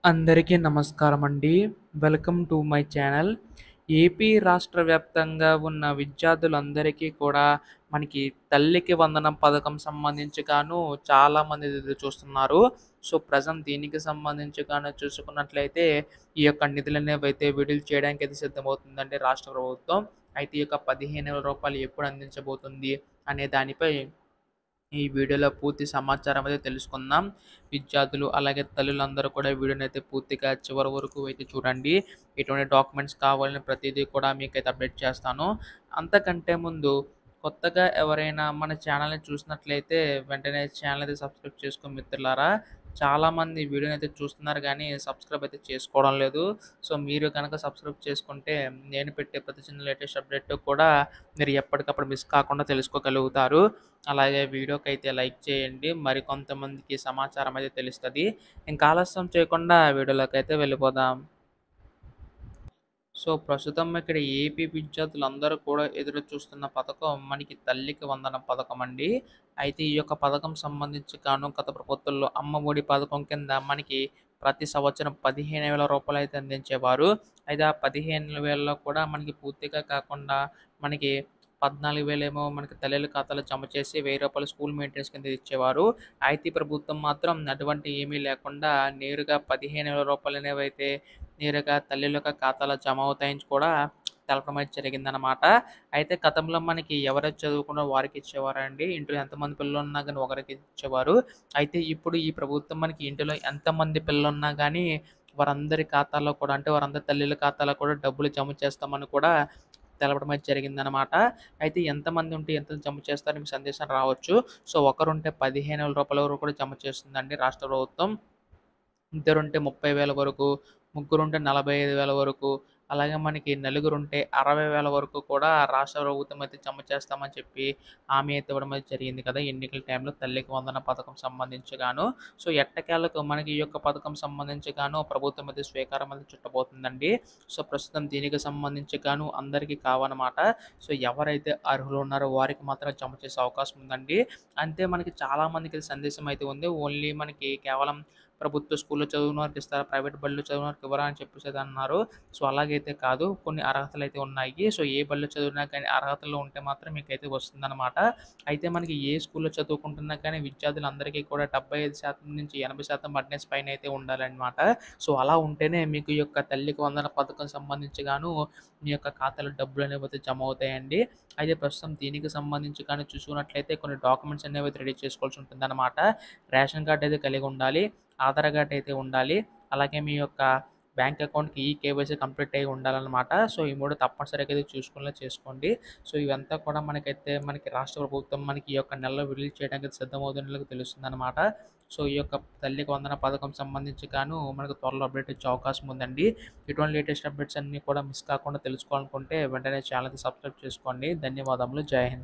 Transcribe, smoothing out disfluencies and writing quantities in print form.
అందరికీ నమస్కారం అండి. Welcome to my channel. AP రాష్ట్ర వ్యాప్తంగా ఉన్న విద్యార్థులందరికీ కూడా మనకి తల్లికి వందనం పథకం సంబంధించి గాను చాలామంది ఎదురు చూస్తున్నారు. సో, ప్రెజెంట్ దీనికి సంబంధించి గాను చూసుకున్నట్లయితే ఈ యొక్క నిధులనేవైతే విడుదల చేయడానికైతే సిద్ధమవుతుందండి రాష్ట్ర ప్రభుత్వం. అయితే ఈ యొక్క రూ. 15,000 ఎప్పుడు అందించబోతుంది అనే దానిపై ఈ వీడియోలో పూర్తి సమాచారం అయితే తెలుసుకుందాం. విద్యార్థులు అలాగే తల్లులందరూ కూడా వీడియోనైతే పూర్తిగా చివరి వరకు అయితే చూడండి. ఎటువంటి డాక్యుమెంట్స్ కావాలని ప్రతిదీ కూడా మీకైతే అప్డేట్ చేస్తాను. అంతకంటే ముందు కొత్తగా ఎవరైనా మన ఛానల్‌ని చూసినట్లయితే వెంటనే ఛానల్ అయితే సబ్స్క్రైబ్ చేసుకోండి మిత్రులారా. చాలామంది వీడియోనైతే చూస్తున్నారు గానీ సబ్స్క్రైబ్ అయితే చేసుకోవడం లేదు. సో, మీరు గనక సబ్స్క్రైబ్ చేసుకుంటే నేను పెట్టే ప్రతి చిన్న లేటెస్ట్ అప్డేట్ కూడా మీరు ఎప్పటికప్పుడు మిస్ కాకుండా తెలుసుకోగలుగుతారు. అలాగే వీడియోకైతే లైక్ చేయండి. మరికొంతమందికి సమాచారం అయితే తెలుస్తది. ఇంకా ఆలస్యం చేయకుండా వీడియోలోకైతే వెళ్ళిపోదాం. సో, ప్రస్తుతం ఇక్కడ ఏపీ విద్యార్థులందరూ కూడా ఎదురు చూస్తున్న పథకం మనకి తల్లికి వందనం పథకం అండి. అయితే ఈ యొక్క పథకం సంబంధించి గాను గత ప్రభుత్వంలో అమ్మ ఒడి పథకం కింద మనకి ప్రతి సంవత్సరం రూ. 15,000 అయితే అందించేవారు. అయితే ఆ 15,000లో కూడా మనకి పూర్తిగా కాకుండా మనకి 14,000 ఏమో మనకి తల్లుల ఖాతాలో జమ చేసి రూ. 1,000 స్కూల్ మెయింటెనెన్స్ కింద ఇచ్చేవారు. అయితే ఈ ప్రభుత్వం మాత్రం అటువంటి ఏమీ లేకుండా నేరుగా రూ. 15,000 అనేవైతే నేరుగా తల్లుల యొక్క ఖాతాలో జమ అవుతాయని కూడా తెలపడం అయితే జరిగిందనమాట. అయితే గతంలో మనకి ఎవరైతే చదువుకున్నారో వారికి ఇచ్చేవారండి. ఇంట్లో ఎంతమంది పిల్లలున్నా గానీ ఒకరికి ఇచ్చేవారు. అయితే ఇప్పుడు ఈ ప్రభుత్వం మనకి ఇంటిలో ఎంతమంది పిల్లలున్నా గానీ వారందరి ఖాతాలో కూడా అంటే వారందరి తల్లుల ఖాతాలో కూడా డబ్బులు జమ చేస్తామని కూడా తెలపడం అయితే జరిగిందనమాట. అయితే ఎంతమంది ఉంటే ఎంత జమ చేస్తారో మీకు సందేశం రావచ్చు. సో, ఒకరుంటే రూ. 15,000 వరకు కూడా జమ చేస్తుందండి రాష్ట్ర ప్రభుత్వం. ఇద్దరుంటే 30,000 వరకు, ముగ్గురుంటే 45,000 వరకు, అలాగే మనకి నలుగురుంటే 60,000 వరకు కూడా రాష్ట్ర ప్రభుత్వం అయితే జమ చేస్తామని చెప్పి హామీ అయితే ఇవ్వడం అయితే జరిగింది కదా! ఎన్నికల టైంలో తల్లికి వందనం పథకం సంబంధించి గాను. సో, ఎట్టకేలకు మనకి ఈ యొక్క పథకం సంబంధించి గాను ప్రభుత్వం అయితే స్వీకారం అయితే చుట్టబోతుందండి. సో, ప్రస్తుతం దీనికి సంబంధించి గాను అందరికీ కావనమాట. సో, ఎవరైతే అర్హులు ఉన్నారో వారికి మాత్రమే జమ చేసే అవకాశం ఉందండి. అంతే మనకి చాలామందికి సందేశం అయితే ఉంది. ఓన్లీ మనకి కేవలం ప్రభుత్వ స్కూల్‌లో చదివిన వారికి ఇస్తారా? ప్రైవేట్ బడిలో చదివిన వారికి ఇవ్వరా? అని చెప్పేసి అయితే అన్నారు. సో, అలాగైతే కాదు. కొన్ని అర్హతలైతే ఉన్నాయి. సో, ఏ బడిలో చదివినా కానీ అర్హతలు ఉంటే మాత్రం మీకైతే వస్తుందనమాట. అయితే మనకి ఏ స్కూల్‌లో చదువుకుంటున్నా కానీ విద్యార్థులందరికీ కూడా 75% నుంచి 80% అటెండెన్స్ పైనైతే ఉండాలనమాట. సో, అలా ఉంటేనే మీకు ఈ యొక్క తల్లికి వందన పథకం సంబంధించి గాను మీ యొక్క ఖాతాలో డబ్బులనేవైతే జమ అవుతాయండి. అయితే ప్రస్తుతం దీనికి సంబంధించి కానీ చూసుకున్నట్లయితే కొన్ని డాక్యుమెంట్స్ అనేవైతే రెడీ చేసుకోవాల్సి ఉంటుందనమాట. రేషన్ కార్డ్ అయితే కలిగి ఉండాలి. ఆధార్ కార్డ్ అయితే ఉండాలి. అలాగే మీ యొక్క బ్యాంక్ అకౌంట్‌కి కేవైసీ కంప్లీట్ అయ్యి ఉండాలనమాట. సో, ఈ 3 తప్పనిసరిగా అయితే చూసుకునేలా చేసుకోండి. సో, ఇవంతా కూడా మనకి రాష్ట్ర ప్రభుత్వం మనకి ఈ యొక్క నెలలో విడుదల చేయడానికి సిద్ధమవుతున్నట్లుగా తెలుస్తుందనమాట. సో, ఈ యొక్క తల్లికి వందన పథకం సంబంధించి గాను మనకు త్వరలో అప్డేట్ ఇచ్చే అవకాశం ఉందండి. ఇటువంటి లేటెస్ట్ అప్డేట్స్ అన్నీ కూడా మిస్ కాకుండా తెలుసుకోవాలనుకుంటే వెంటనే ఛానల్‌ని సబ్స్క్రైబ్ చేసుకోండి. ధన్యవాదములు. జై హింద్.